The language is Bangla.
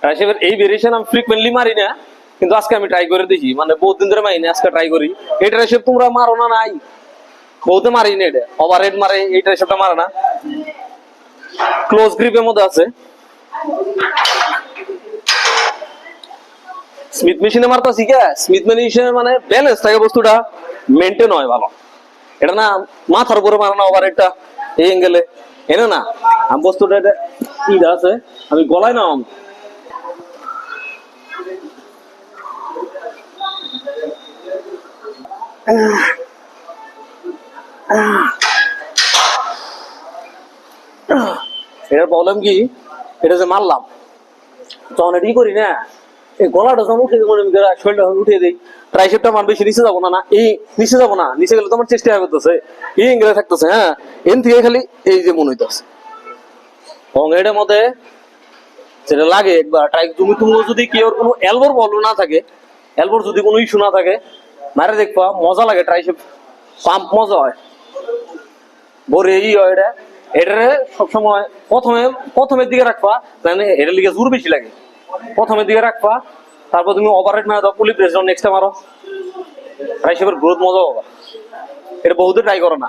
ট্রাইসেপের এই ভেরিয়েশন আমি ফ্রিকোয়েন্টলি মারি না, কিন্তু আজকে আমি ট্রাই করে দেখি, মানে বহুত দিন ধরে মারি না, আজকে ট্রাই করি। এই ট্রাইসেপ তোমরা মারো না? নাই, বহুতে মারি না, এটা ওভারহেড মারে, এই ট্রাইসেপটা মারে না। ক্লোজ গ্রিপের মধ্যে আছে। স্মিথ মেশিনে মারতাছি কে, স্মিথ মেশিনে মানে ব্যালেন্স থাকে, বস্তুটা মেনটেন হয় ভালো। এটা না মাথার উপরে মারে না ওভারহেডটা এই অ্যাঙ্গেলে, এনে না আমি বস্তুটা এটা ইটা আছে, আমি গলায় না এটার প্রবলেম কি, এটা যে মারলাম তখন এটাই করি না, এই গলাটা যখন উঠে শরীরটা উঠিয়ে দিই, ট্রাইসেপটা আমার বেশি নিচে যাবো না, না এই নিচে যাবো না, নিচে গেলে তোমার চেষ্টা করতেছে, এই এঙ্গেলে থাকতেছে, হ্যাঁ এন থেকে খালি এই যে মনে হইতেছে। এবং এটার মধ্যে যেটা লাগে একবার ট্রাই, তুমি তুমি যদি কেউ কোনো এলবোর প্রবলেম না থাকে, এলবোর যদি কোনো ইস্যু না থাকে, মারে দেখবা মজা লাগে, ট্রাইসেপ পাম্প মজা হয়, বরে ই হয়। এটা এটারে সবসময় প্রথমের দিকে রাখবা, মানে এটার লিগে জোর বেশি লাগে, প্রথমের দিকে রাখবা, তারপর তুমি ওভারহেড মারা দাও, পুলি প্রেস নেক্সট মারো, ট্রাইসেপের গ্রোথ মজা হবে। এটা বহুতে ট্রাই করো না।